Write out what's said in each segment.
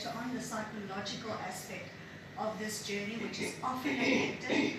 later on, the psychological aspect of this journey, which is often neglected.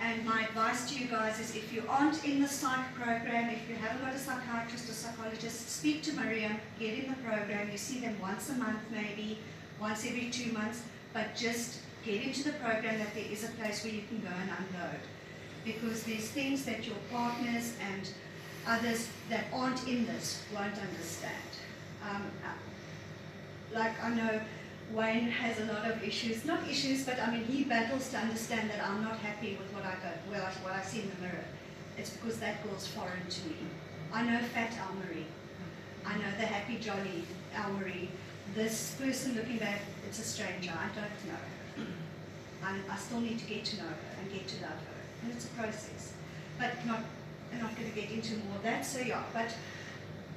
And my advice to you guys is, if you aren't in the psych program, if you haven't got a psychiatrist or psychologist, speak to Maria, get in the program. You see them once a month, maybe once every 2 months, but just get into the program, that there is a place where you can go and unload. Because there's things that your partners and others that aren't in this won't understand. Like, I know Wayne has a lot of issues, not issues, but I mean, he battles to understand that I'm not happy with what I see in the mirror. It's because that girl's foreign to me. I know fat Al-Marie. I know the happy, jolly Al-Marie. This person looking back, it's a stranger. I don't know her. I still need to get to know her and get to love her. And it's a process. But I'm not going to get into more of that, so yeah. But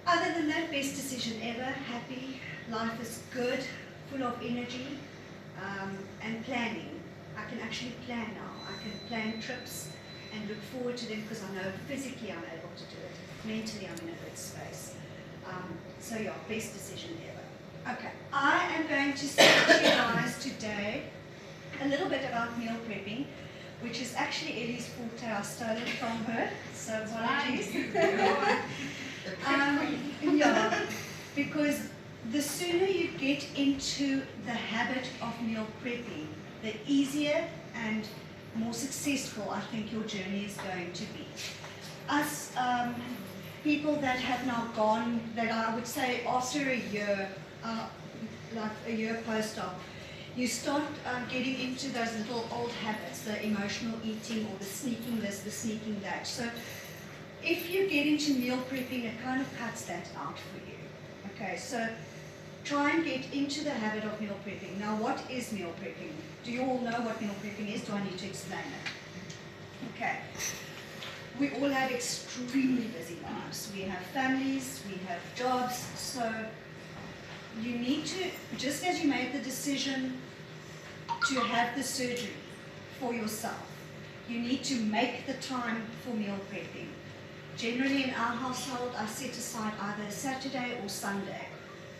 other than that, best decision ever, happy, life is good, full of energy, and planning. I can actually plan now. I can plan trips and look forward to them because I know physically I'm able to do it. Mentally I'm in a good space. So yeah, best decision ever. Okay, I am going to speak to you guys today a little bit about meal prepping, which is actually Ellie's forte. I stole it from her, so apologies. Yeah, because the sooner you get into the habit of meal prepping, the easier and more successful I think your journey is going to be. Us people that have now gone, that I would say after a year, like a year post-op, you start getting into those little old habits, the emotional eating or the sneaking this, the sneaking that. So if you get into meal prepping, it kind of cuts that out for you. Okay, so try and get into the habit of meal prepping. Now, what is meal prepping? Do you all know what meal prepping is? Do I need to explain it? Okay. We all have extremely busy lives. We have families, we have jobs, so you need to, just as you made the decision to have the surgery for yourself, you need to make the time for meal prepping. Generally in our household, I set aside either Saturday or Sunday,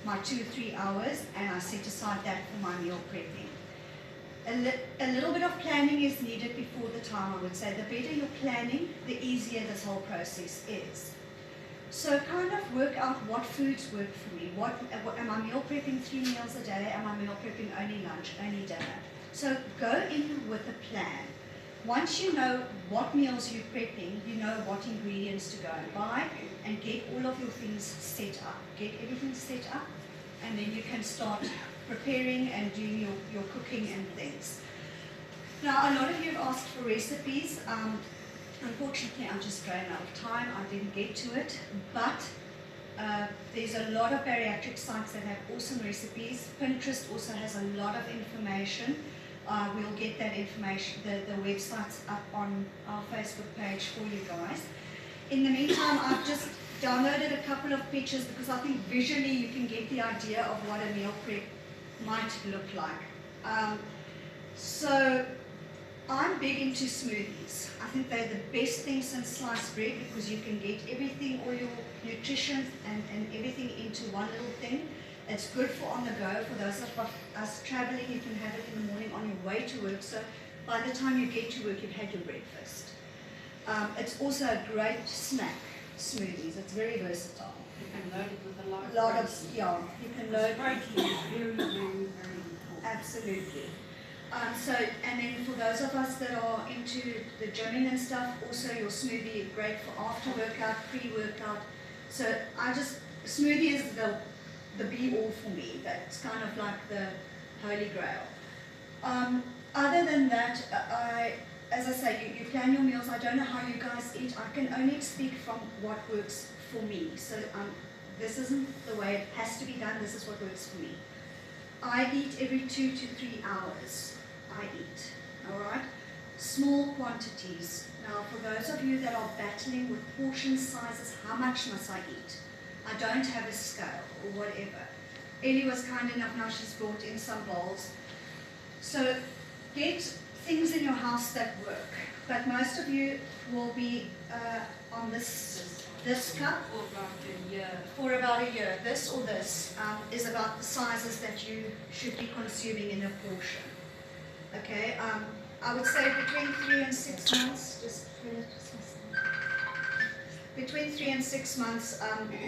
my 2 or 3 hours, and I set aside that for my meal prepping. A little bit of planning is needed before the time, I would say. The better you're planning, the easier this whole process is. So kind of work out what foods work for me. Am I meal prepping 3 meals a day? Am I meal prepping only lunch, only dinner? So go in with a plan. Once you know what meals you're prepping, you know what ingredients to go and buy, and get all of your things set up. Get everything set up, and then you can start preparing and doing your cooking and things. Now, a lot of you have asked for recipes. Unfortunately, I'm just running out of time. I didn't get to it, but there's a lot of bariatric sites that have awesome recipes. Pinterest also has a lot of information. We'll get that information, the websites up on our Facebook page for you guys. In the meantime, I've just downloaded a couple of pictures because I think visually you can get the idea of what a meal prep might look like. So I'm big into smoothies. I think they're the best thing since sliced bread because you can get everything, all your nutrition and everything into one little thing. It's good for on the go. For those of us traveling, you can have it in the morning on your way to work. So by the time you get to work, you've had your breakfast. It's also a great snack, smoothies. It's very versatile. You can load it with a lot of yeah, you can load protein is very, very, very important. Absolutely. And then for those of us that are into the gymming and stuff, also your smoothie is great for after workout, pre-workout. So smoothie is the be-all for me. That's kind of like the holy grail. Other than that, as I say, you plan your meals. I don't know how you guys eat. I can only speak from what works for me. So this isn't the way it has to be done. This is what works for me. I eat every 2 to 3 hours. I eat, all right? Small quantities. Now, for those of you that are battling with portion sizes, how much must I eat? I don't have a scale or whatever. Ellie was kind enough, now she's brought in some bowls. So get things in your house that work. But most of you will be on this This cup For about a year. for about a year. This or this is about the sizes that you should be consuming in a portion. Okay, I would say between 3 and 6 months. Between 3 and 6 months,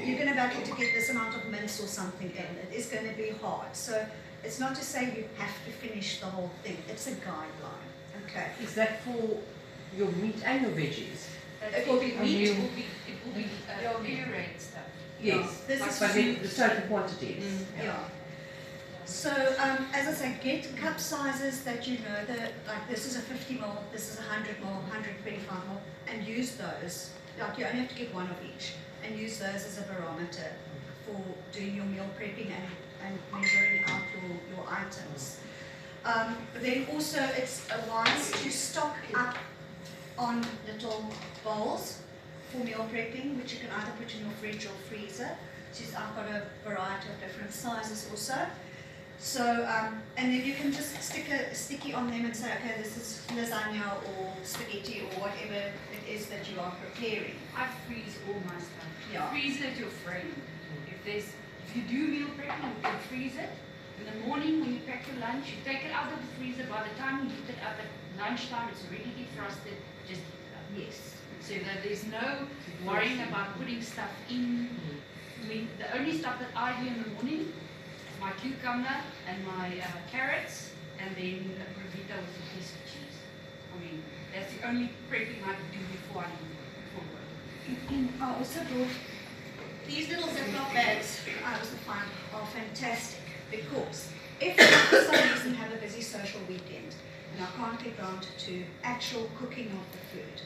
you're going to battle to get this amount of mince or something in. It is going to be hard. So it's not to say you have to finish the whole thing. It's a guideline. Okay. Is that for your meat and your veggies? It will be meat. It will be pureed stuff. Yes, This is but the total quantities. Yeah. So, as I say, get cup sizes that you know that, like this is a 50 ml, this is a 100 ml, 125 ml, and use those. Like you only have to get one of each, and use those as a barometer for doing your meal prepping and measuring out your items. Then also, it's wise to stock up on little bowls for meal prepping, which you can either put in your fridge or freezer. So I've got a variety of different sizes also. So, and then you can just stick a sticky on them and say, okay, this is lasagna or spaghetti or whatever it is that you are preparing. I freeze all my stuff. Yeah. Freeze it at your frame. If you do meal prepping, you can freeze it. In the morning when you pack your lunch, you take it out of the freezer. By the time you put it out at lunchtime, it's already defrosted. Just Yes. so that there's no worrying about putting stuff in. I mean, the only stuff that I do in the morning is my cucumber and my carrots, and then a burrito with a piece of cheese. I mean, that's the only prepping I can do before I leave for work. I also brought these little Ziploc bags. I also find are fantastic because if you for some reason have a busy social weekend and I can't get round to actual cooking of the food,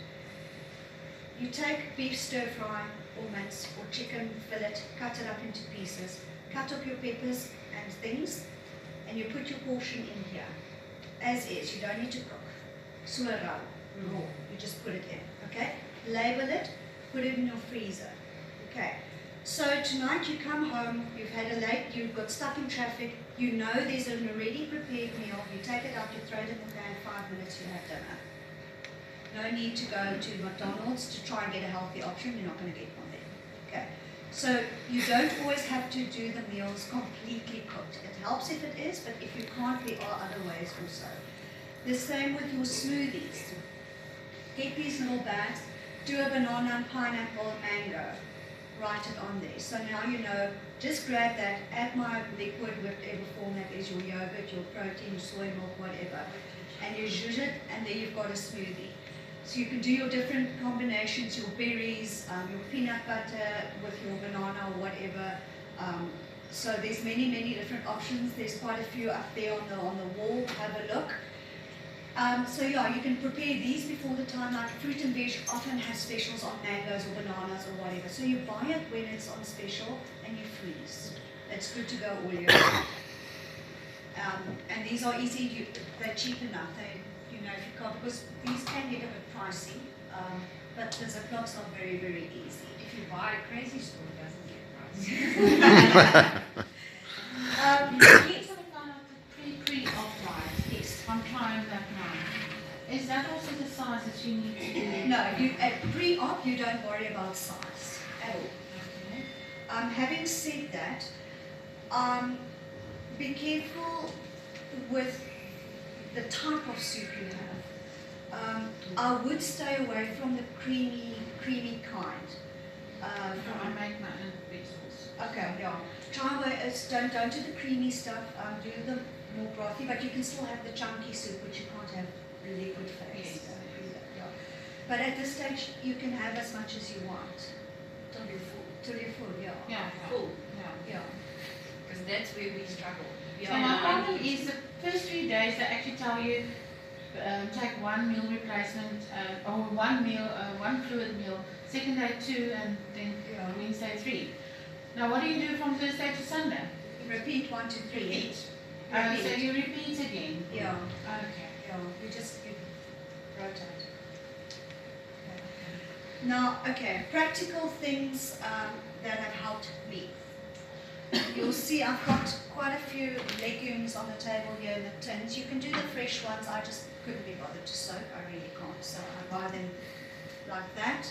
you take beef stir fry or mince or chicken fillet, cut it up into pieces, cut up your peppers and things, and you put your portion in here as is. You don't need to cook. So raw, you just put it in. Okay, label it, put it in your freezer. Okay, so tonight you come home, you've had a late, you've got stuck in traffic, you know there's an already prepared meal, you take it out, you throw it in the pan, 5 minutes, you have dinner. No need to go to McDonald's to try and get a healthy option, you're not going to get one there. Okay, so you don't always have to do the meals completely cooked. It helps if it is, but if you can't, there are other ways also. The same with your smoothies. Get these little bags, do a banana, pineapple, mango, write it on there. So now you know, just grab that, add my liquid, whatever form that is, your yogurt, your protein, soy milk, whatever, and you zhuzh it, and there you've got a smoothie. So you can do your different combinations, your berries, your peanut butter with your banana or whatever. So there's many, many different options. There's quite a few up there on the wall. Have a look. So yeah, you can prepare these before the time. Like fruit and veg often has specials on mangoes or bananas or whatever. So you buy it when it's on special and you freeze. It's good to go all year. And these are easy. They're cheap enough. You know, if you can't, because these can get a bit pricey, but the Ziplocs are very, very easy. If you buy a crazy store, it doesn't get pricey. You need something kind of pre-op diet. Yes. I'm trying that now. Is that also the size that you need to do? No, at pre-op you don't worry about size at all. Okay. Having said that, be careful with the type of soup you have. I would stay away from the creamy kind. I make my own vegetables. Okay, yeah. Try away. Don't do the creamy stuff. Do the more brothy, but you can still have the chunky soup, which you can't have the liquid phase. Yes. Yeah. But at this stage, you can have as much as you want. Till you're full. Till you're full, yeah. Yeah. Full. Yeah. Yeah. Because that's where we struggle. So my problem is the first 3 days they actually tell you take one meal replacement or one fluid meal, second day 2, and then Wednesday 3. Now what do you do from Thursday to Sunday? Repeat 1, 2, 3. Repeat. Repeat. So you repeat again. Yeah. Okay. Yeah. You rotate. Now, okay, practical things that have helped me. You'll see I've got quite a few legumes on the table here in the tins. You can do the fresh ones. I just couldn't be bothered to soak. I really can't. So I buy them like that.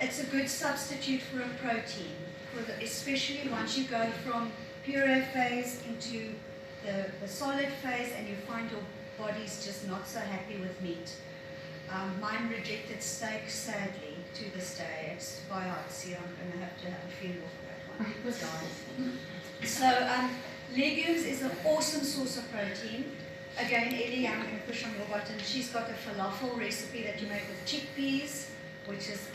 it's a good substitute for a protein, especially once you go from puree phase into the solid phase and you find your body's just not so happy with meat. Mine rejected steak, sadly, to this day. It's biopsy. I'm going to have a funeral for that one. It's gone. So legumes is an awesome source of protein. Again, Ellie, I'm going to push on your button. She's got a falafel recipe that you make with chickpeas, which is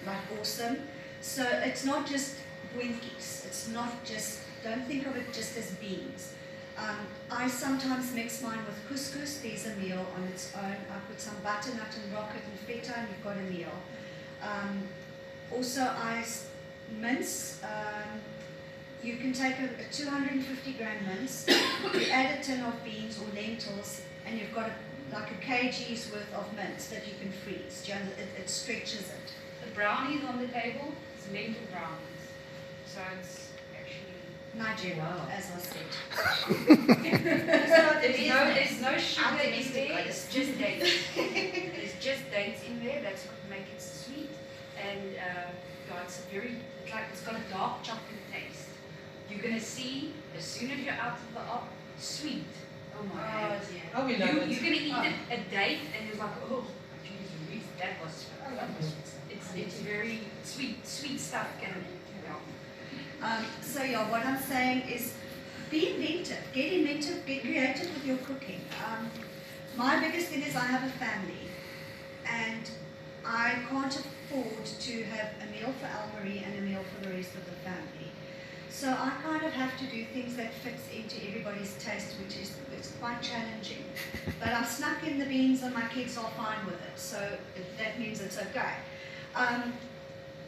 like awesome. So it's not just winkies. It's not just, don't think of it just as beans. I sometimes mix mine with couscous. There's a meal on its own. I put some butternut and rocket and feta and you've got a meal. Also I mince. You can take a 250 gram mince, you add a tin of beans or lentils, and you've got like a kg's worth of mince that you can freeze. It stretches it. The brownies on the table is lentil brownies. So it's actually Nigeria, Wow. as I said. there's no sugar in there, it's just dates. There's just dates in there, that's what makes it sweet. And it's got a dark chocolate taste. You're going to see, as soon as you're out of the op, sweet. Oh my God. Oh, we love You're it. going to eat it a date and you're like, oh, geez, that was it's very sweet stuff. So yeah, what I'm saying is be inventive, get creative with your cooking. My biggest thing is I have a family and I can't afford to have a meal for Al-Marie and a meal for the rest of the family. So I kind of have to do things that fits into everybody's taste, which is it's quite challenging. But I've snuck in the beans and my kids are fine with it, so that means it's okay.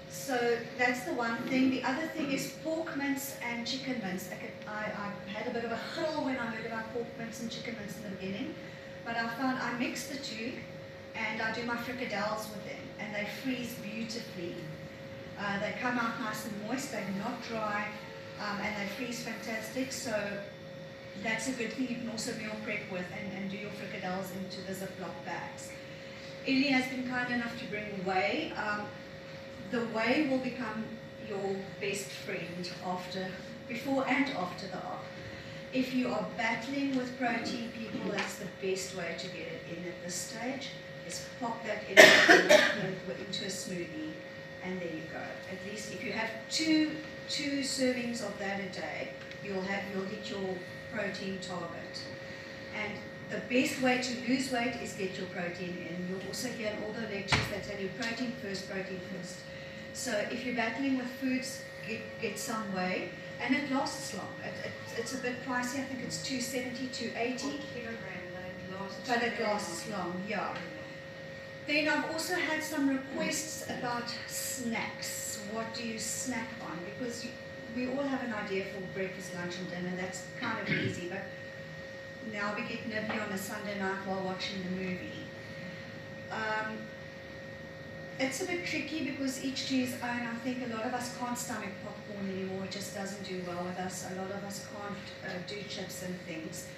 So that's the one thing. The other thing is pork mince and chicken mince. I had a bit of a hill when I heard about pork mince and chicken mince in the beginning, but I found I mix the two and I do my fricadelles with them and they freeze beautifully. They come out nice and moist, they're not dry, and they freeze fantastic. So that's a good thing. You can also meal prep with and do your fricadelles into the Ziploc bags. Ellie has been kind enough to bring whey. The whey will become your best friend before and after the op. If you are battling with protein, people, that's the best way to get it in at this stage, is pop that in into a smoothie, and there you go. At least if you have two servings of that a day, you'll hit your protein target. And the best way to lose weight is get your protein in. You'll also hear in all the lectures that tell you protein first, protein first. So if you're battling with foods, get some whey, and it lasts long. It's a bit pricey. I think it's $270, $280, but it lasts long. Yeah. Then I've also had some requests about snacks. What do you snack on? Because we all have an idea for breakfast, lunch, and dinner. That's kind of easy, but now we get nibbly on a Sunday night while watching the movie. It's a bit tricky because each to his own. I think a lot of us can't stomach popcorn anymore. It just doesn't do well with us. A lot of us can't do chips and things.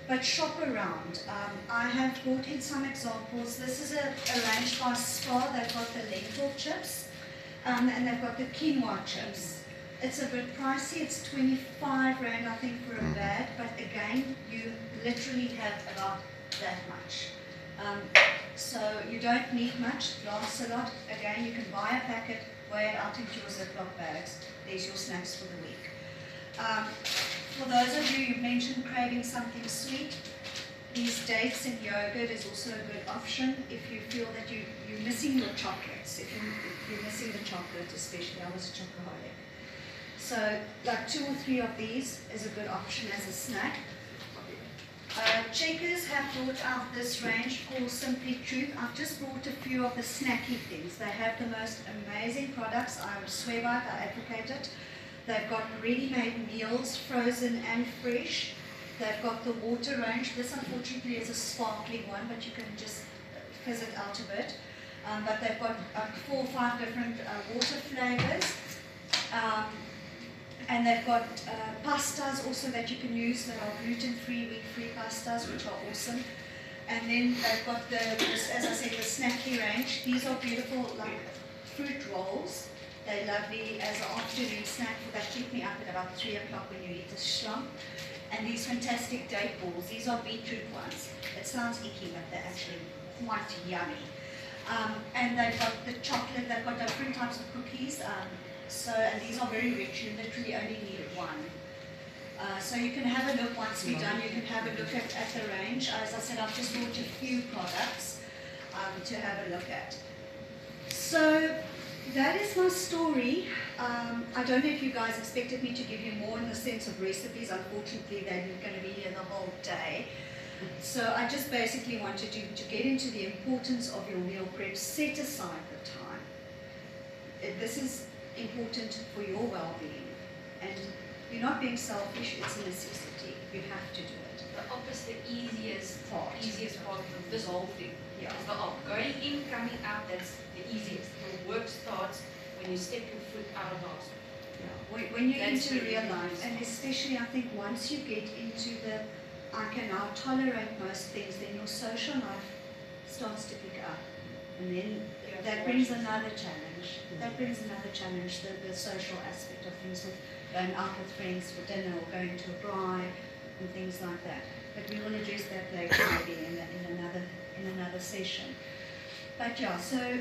But shop around. I have brought in some examples. This is arranged by Spar. They've got the lentil chips and they've got the quinoa chips. It's a bit pricey. It's 25 Rand, I think, for a bag. But again, you literally have about that much. So you don't need much, it lasts a lot. Again, you can buy a packet, weigh it out into your Ziploc bags. There's your snacks for the week. For those of you who mentioned craving something sweet, these dates and yogurt is also a good option if you feel that you're missing your chocolates. If you're missing the chocolate, especially, I was a chocoholic. So like 2 or 3 of these is a good option as a snack. Checkers have brought out this range called Simply Truth. I've just brought a few of the snacky things. They have the most amazing products. I swear by it, I advocate it. They've got ready-made meals, frozen and fresh. They've got the water range. This unfortunately is a sparkling one, but you can just fizz it out a bit. But they've got 4 or 5 different water flavors. And they've got pastas also that you can use that are gluten-free, wheat-free pastas, which are awesome. And then they've got as I said, the snacky range. These are beautiful, like fruit rolls. They're lovely as an afternoon snack. They keep me up at about 3 o'clock when you eat a schlump. And these fantastic date balls. These are beetroot ones. It sounds icky, but they're actually quite yummy. And they've got the chocolate. They've got different types of cookies. And these are very rich. You literally only need one. So you can have a look once we're done. You can have a look at the range. As I said, I've just bought a few products to have a look at. So that is my story. I don't know if you guys expected me to give you more in the sense of recipes. Unfortunately, they're going to be here the whole day. So I just basically wanted you to get into the importance of your meal prep. Set aside the time. This is important for your well-being. And you're not being selfish, it's a necessity. You have to do it. The opposite, the easiest Part. of this whole thing. Yeah. It's the going in, coming out, that's the easiest. The work starts when you step your foot out of the hospital. Yeah. When you're That's into really real life, nice. and especially I think once you get into the, I can now tolerate most things, then your social life starts to pick up. And then that brings another challenge. That brings another challenge, the social aspect of things, with going out with friends for dinner or going to a braai and things like that. But we will address that later maybe in another session. But yeah, so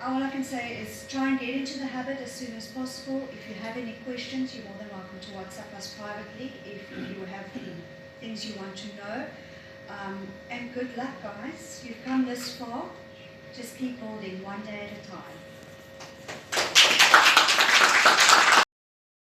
all I can say is try and get into the habit as soon as possible. If you have any questions, you're more than welcome to WhatsApp us privately if you have things you want to know. And good luck, guys. You've come this far. Just keep building one day at a time.